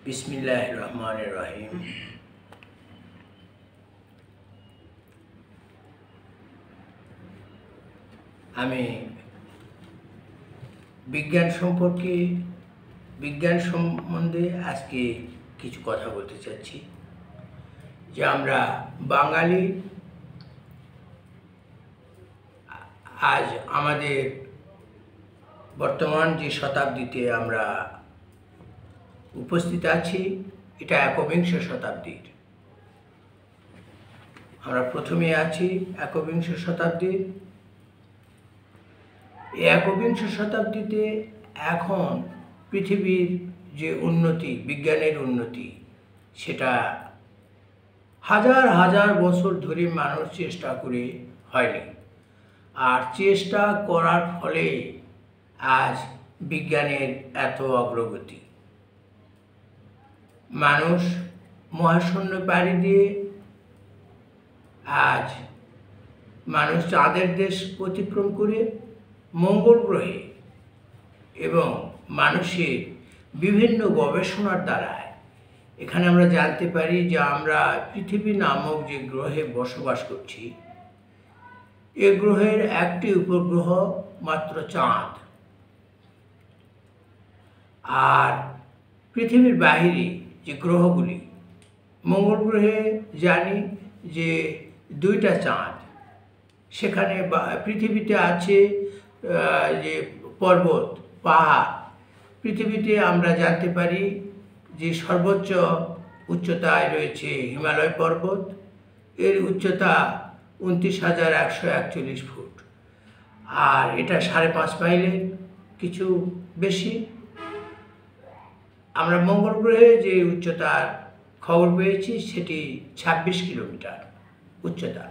বিসমিল্লাহির রহমানির রহিম। আমি বিজ্ঞান সম্বন্ধে আজকে কিছু কথা বলতে চাচ্ছি। যে আমরা বাঙালি আজ আমাদের বর্তমান যে শতাব্দীতে আমরা উপস্থিত আছি, এটা একবিংশ শতাব্দীর। আমরা প্রথমে আছি একবিংশ শতাব্দীর। এই একবিংশ শতাব্দীতে এখন পৃথিবীর যে উন্নতি, বিজ্ঞানের উন্নতি, সেটা হাজার হাজার বছর ধরে মানুষ চেষ্টা করে হয়নি। আর চেষ্টা করার ফলে আজ বিজ্ঞানের এত অগ্রগতি। মানুষ মহাশূন্য পাড়ি দিয়ে আজ মানুষ চাঁদের দেশ অতিক্রম করে মঙ্গল গ্রহে এবং মানুষের বিভিন্ন গবেষণার দ্বারায় এখানে আমরা জানতে পারি যে আমরা পৃথিবী নামক যে গ্রহে বসবাস করছি, এ গ্রহের একটি উপগ্রহ মাত্র চাঁদ। আর পৃথিবীর বাইরে যে গ্রহগুলি, মঙ্গল গ্রহে জানি যে 2টা চাঁদ, সেখানে পৃথিবীতে আছে যে পর্বত, পাহাড়। পৃথিবীতে আমরা জানতে পারি যে সর্বোচ্চ উচ্চতায় রয়েছে হিমালয় পর্বত। এর উচ্চতা 29,141 ফুট, আর এটা 5.5 মাইলের কিছু বেশি। আমরা মঙ্গল গ্রহে যে উচ্চতার খবর পেয়েছি সেটি 26 কিলোমিটার উচ্চতা।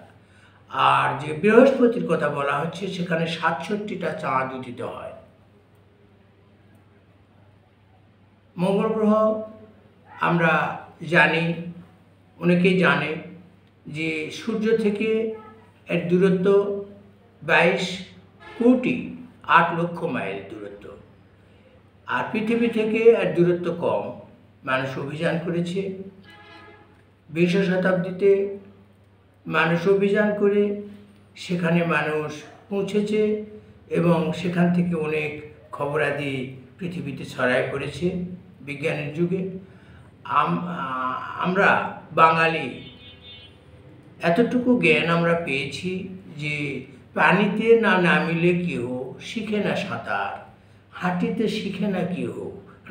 আর যে বৃহস্পতির কথা বলা হচ্ছে, সেখানে 67টা চাঁদ উদিত হয়। মঙ্গল গ্রহ আমরা জানি, অনেকেই জানে যে সূর্য থেকে এর দূরত্ব 22,08,00,000 মাইল দূরত্ব। আর পৃথিবী থেকে এর দূরত্ব কম। মানুষ অভিযান করেছে বিংশ শতাব্দীতে। মানুষ অভিযান করে সেখানে মানুষ পৌঁছেছে এবং সেখান থেকে অনেক খবরাদি পৃথিবীতে ছড়ায় পড়েছে বিজ্ঞানের যুগে। আমরা বাঙালি এতটুকু জ্ঞান আমরা পেয়েছি যে পানিতে না নামিলে কেহ শিখে না সাঁতার, হাঁটিতে শিখে না কেহ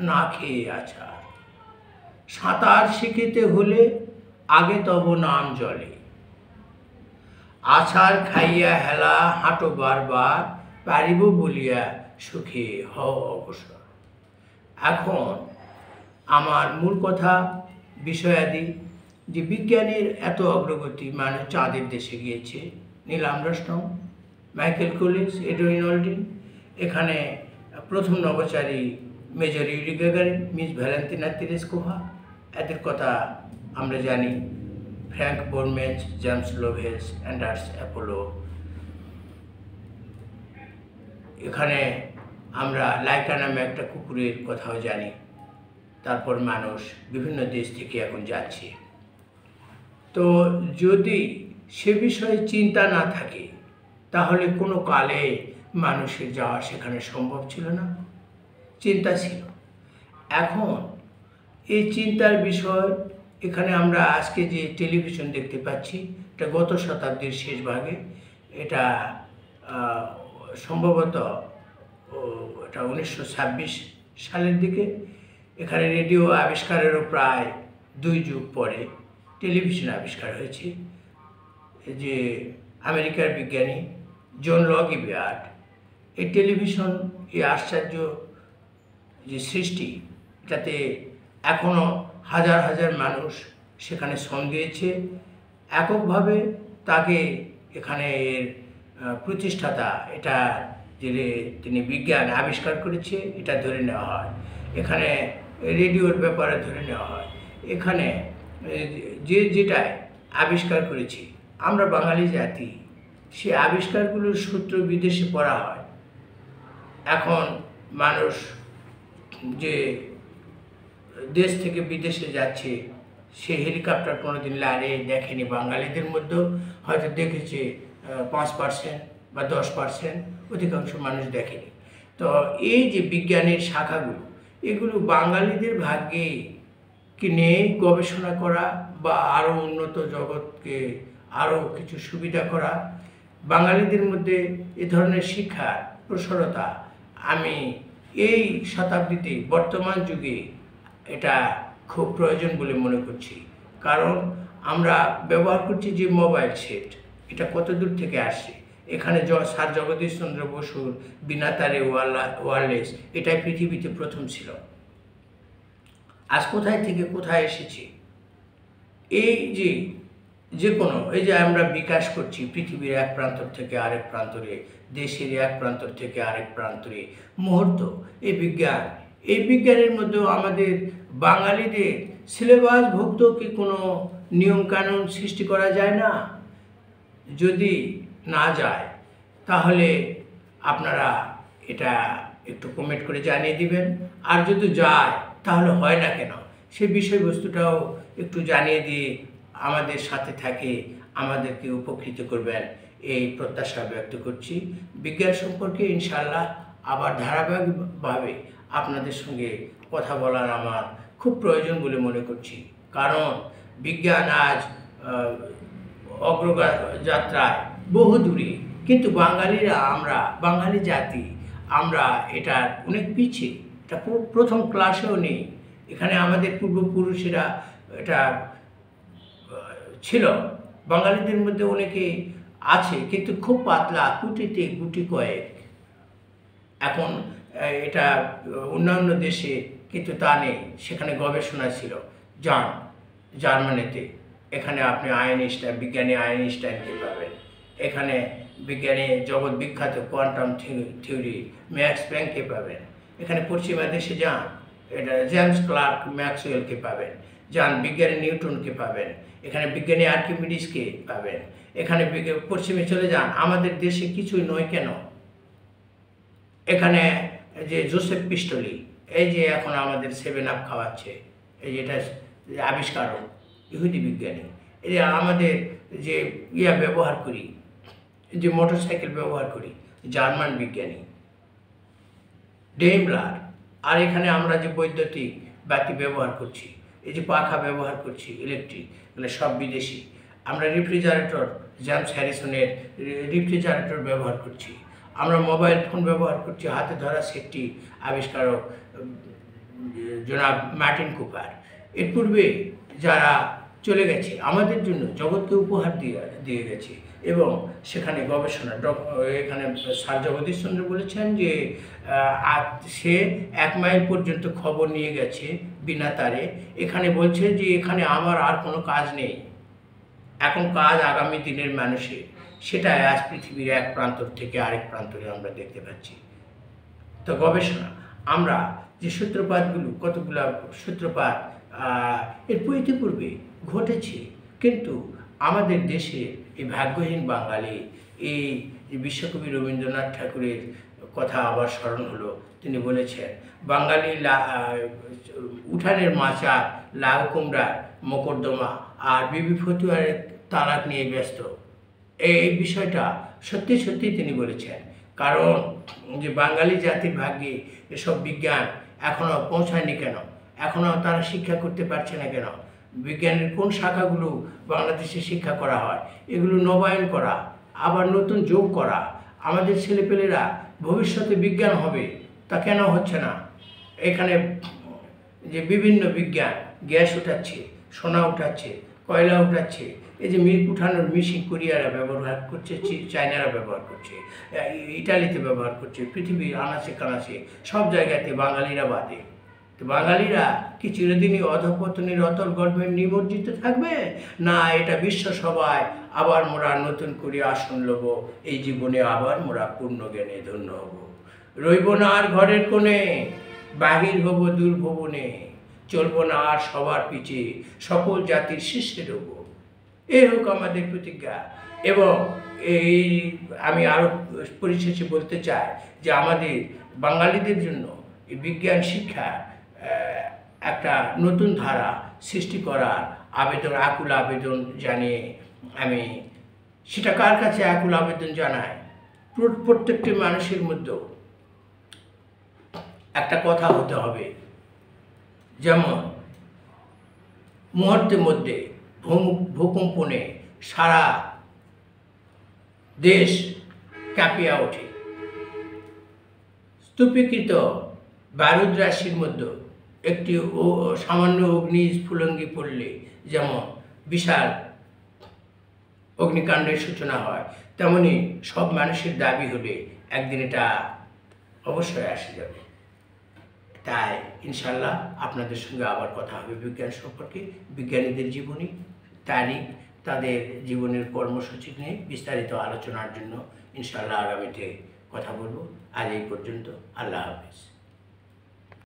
না খেয়ে আছাড়। সাঁতার শিখিতে হলে আগে তব নাম জলে, আছাড় খাইয়া হেলা হাঁটো বারবার, পারিব বলিয়া সুখে হও অবসর। এখন আমার মূল কথা বিষয়াদি যে বিজ্ঞানের এত অগ্রগতি। মানুষ চাঁদের দেশে গিয়েছে, Neil Armstrong, Michael Collins, Edwin Aldrin. এখানে প্রথম নভোচারী Major Yuri Gagarin, Miss Valentina Tereshkova, এদের কথা আমরা জানি। Frank Borman, James Lovell, Anders Apollo. এখানে আমরা লাইকা নামে একটা কুকুরের কথাও জানি। তারপর মানুষ বিভিন্ন দেশ থেকে এখন যাচ্ছে। তো যদি সে বিষয়ে চিন্তা না থাকে, তাহলে কোনো কালে মানুষের যাওয়া সেখানে সম্ভব ছিল না। চিন্তা ছিল। এখন এই চিন্তার বিষয়, এখানে আমরা আজকে যে টেলিভিশন দেখতে পাচ্ছি, এটা গত শতাব্দীর শেষ ভাগে। এটা সম্ভবত এটা 1926 সালের দিকে। এখানে রেডিও আবিষ্কারেরও প্রায় 2 যুগ পরে টেলিভিশন আবিষ্কার হয়েছে। যে আমেরিকার বিজ্ঞানী জন লগি বেয়ার্ড এই টেলিভিশন, এই আশ্চর্য যে সৃষ্টি, এটাতে এখনও হাজার হাজার মানুষ সেখানে শ্রম দিয়েছে এককভাবে। তাকে এখানে এর প্রতিষ্ঠাতা, এটা যে তিনি বিজ্ঞান আবিষ্কার করেছে, এটা ধরে নেওয়া হয়। এখানে রেডিওর ব্যাপারে ধরে নেওয়া হয়। এখানে যেটাই আবিষ্কার করেছি আমরা বাঙালি জাতি, সে আবিষ্কারগুলোর সূত্র বিদেশে পড়া হয়। এখন মানুষ যে দেশ থেকে বিদেশে যাচ্ছে, সে হেলিকপ্টার কোনোদিন লারে দেখেনি। বাঙালিদের মধ্যেও হয়তো দেখেছে 5% বা 10%, অধিকাংশ মানুষ দেখেনি। তো এই যে বিজ্ঞানের শাখাগুলো, এগুলো বাঙালিদের ভাগ্যে কি নেই গবেষণা করা বা আরও উন্নত জগৎকে আরও কিছু সুবিধা করা? বাঙালিদের মধ্যে এ ধরনের শিক্ষার প্রসারতা আমি এই শতাব্দীতে, বর্তমান যুগে এটা খুব প্রয়োজন বলে মনে করছি। কারণ আমরা ব্যবহার করছি যে মোবাইল সেট, এটা কত দূর থেকে আসছে। এখানে স্যার জগদীশ চন্দ্র বসুর বিনা তারে ওয়্যারলেস, এটাই পৃথিবীতে প্রথম ছিল। আজ কোথায় থেকে কোথায় এসেছি। এই যে কোনো এই যে আমরা বিকাশ করছি পৃথিবীর এক প্রান্ত থেকে আরেক প্রান্তরে, দেশের এক প্রান্ত থেকে আরেক প্রান্তরে মুহূর্ত, এই বিজ্ঞানের মধ্যেও আমাদের বাঙালিদের সিলেবাসভুক্ত কি কোনো নিয়মকানুন সৃষ্টি করা যায় না? যদি না যায় তাহলে আপনারা এটা একটু কমেন্ট করে জানিয়ে দিবেন। আর যদি যায় তাহলে হয় না কেন, সে বিষয়বস্তুটাও একটু জানিয়ে দিয়ে আমাদের সাথে থাকে আমাদেরকে উপকৃত করবেন, এই প্রত্যাশা ব্যক্ত করছি। বিজ্ঞান সম্পর্কে ইনশাআল্লাহ আবার ধারাবাহিকভাবে আপনাদের সঙ্গে কথা বলার আমার খুব প্রয়োজন বলে মনে করছি। কারণ বিজ্ঞান আজ অগ্রযাত্রায় বহু দূরে, কিন্তু বাঙালি জাতি আমরা এটার অনেক পিছিয়ে। এটা প্রথম ক্লাসেও নেই। এখানে আমাদের পূর্বপুরুষেরা এটা ছিল, বাঙালিদের মধ্যে অনেকে আছে, কিন্তু খুব পাতলা, গুটি কয়েক। এখন এটা অন্যান্য দেশে কিন্তু তা নেই। সেখানে গবেষণা ছিল। জার্মানিতে, এখানে আপনি বিজ্ঞানী আইনস্টাইনকে পাবেন। এখানে বিজ্ঞানী জগৎ বিখ্যাত কোয়ান্টাম থিওরি ম্যাক্স প্ল্যাঙ্ককে পাবেন। এখানে পশ্চিমা দেশে যান, এটা জেমস ক্লার্ক ম্যাক্সওয়েলকে পাবেন। বিজ্ঞানী নিউটনকে পাবেন। এখানে বিজ্ঞানী আর্কিমিডিসকে পাবেন। এখানে পশ্চিমে চলে যান, আমাদের দেশে কিছুই নয় কেন, এখানে যে জোসেফ পিস্টলি, এই যে এখন আমাদের 7 আপ খাওয়াচ্ছে, এই যেটা আবিষ্কারক, ইহুদি বিজ্ঞানী। এই যে আমাদের যে ব্যবহার করি, যে মোটরসাইকেল ব্যবহার করি, জার্মান বিজ্ঞানী ডেইমলার। আর এখানে আমরা যে বৈদ্যুতিক বাতি ব্যবহার করছি, এই যে পাখা ব্যবহার করছি ইলেকট্রিক, এগুলো সব বিদেশি। আমরা রেফ্রিজারেটর, জেমস হ্যারিসনের রেফ্রিজারেটর ব্যবহার করছি। আমরা মোবাইল ফোন ব্যবহার করছি, হাতে ধরা সেটটি আবিষ্কারক জনাব মার্টিন কুপার। এর পূর্বে যারা চলে গেছে আমাদের জন্য জগৎকে উপহার দিয়ে গেছে, এবং সেখানে গবেষণা এখানে স্যার জগদীশ চন্দ্র বলেছেন যে সে 1 মাইল পর্যন্ত খবর নিয়ে গেছে বিনা তারে। এখানে বলছে যে এখানে আমার আর কোনো কাজ নেই, এখন কাজ আগামী দিনের মানুষের। সেটা আজ পৃথিবীর এক প্রান্ত থেকে আরেক প্রান্তরে আমরা দেখতে পাচ্ছি। তো গবেষণা, আমরা যে সূত্রপাতগুলো, কতগুলো সূত্রপাত এর ইতিপূর্বে ঘটেছে, কিন্তু আমাদের দেশে এই ভাগ্যহীন বাঙালি, এই বিশ্বকবি রবীন্দ্রনাথ ঠাকুরের কথা আবার স্মরণ হলো। তিনি বলেছেন, বাঙালি উঠানের মাচার লাউ কুমড়ার মোকদ্দমা আর বিবি ফতুয়ারের তালাক নিয়ে ব্যস্ত। এই বিষয়টা সত্যি সত্যি তিনি বলেছেন। কারণ যে বাঙালি জাতির ভাগ্যে এসব বিজ্ঞান এখনও পৌঁছায়নি কেন, এখনও তারা শিক্ষা করতে পারছে না কেন? বিজ্ঞানের কোন শাখাগুলো বাংলাদেশে শিক্ষা করা হয়, এগুলো নবায়ন করা, আবার নতুন যোগ করা। আমাদের ছেলেপেলেরা ভবিষ্যতে বিজ্ঞান হবে, তা কেন হচ্ছে না? এখানে যে বিভিন্ন বিজ্ঞান, গ্যাস উঠাচ্ছে, সোনা উঠাচ্ছে, কয়লা উঠাচ্ছে, এই যে উঠানোর মেশিন কোরিয়ারা ব্যবহার করছে, চায়নারা ব্যবহার করছে, ইটালিতে ব্যবহার করছে, পৃথিবীর আনাচে কানাচে সব জায়গাতে বাঙালিরা বাদে। তো বাঙালিরা কি চিরদিনই অধঃপতনের অতল গর্ভে নিমজ্জিত থাকবে? না, এটা বিশ্ব সভায় আবার মোরা নতুন করে আসন লব, এই জীবনে আবার মোরা পূর্ণ জ্ঞানে ধন্য হব। রইব না আর ঘরের কোণে, বাহির হব দুর্ভবনে, চলব না আর সবার পিছে, সকল জাতির শীর্ষে রব। এই হোক আমাদের প্রতিজ্ঞা। এবং আমি আরও পরিশেষে বলতে চাই যে আমাদের বাঙালিদের জন্য এই বিজ্ঞান শিক্ষা একটা নতুন ধারা সৃষ্টি করার আকুল আবেদন জানিয়ে আমি সেটা কার কাছে আকুল আবেদন জানাই, প্রত্যেকটি মানুষের মধ্যেও একটা কথা হতে হবে, যেমন মুহূর্তের মধ্যে ভূকম্পনে সারা দেশ কাঁপিয়া ওঠে। স্তূপীকৃত বারুদ রাশির মধ্যে একটি সামান্য অগ্নিস্ফুলঙ্গি পড়লে যেমন বিশাল অগ্নিকাণ্ডের সূচনা হয়, তেমনি সব মানুষের দাবি হলে একদিন এটা অবশ্যই আসে যাবে। তাই ইনশাল্লাহ আপনাদের সঙ্গে আবার কথা হবে বিজ্ঞান সম্পর্কে, বিজ্ঞানীদের জীবনী, তারিখ, তাদের জীবনের কর্মসূচি নিয়ে বিস্তারিত আলোচনার জন্য ইনশাল্লাহ আগামীতে কথা বলবো। আজ এই পর্যন্ত, আল্লাহ হাফেজ।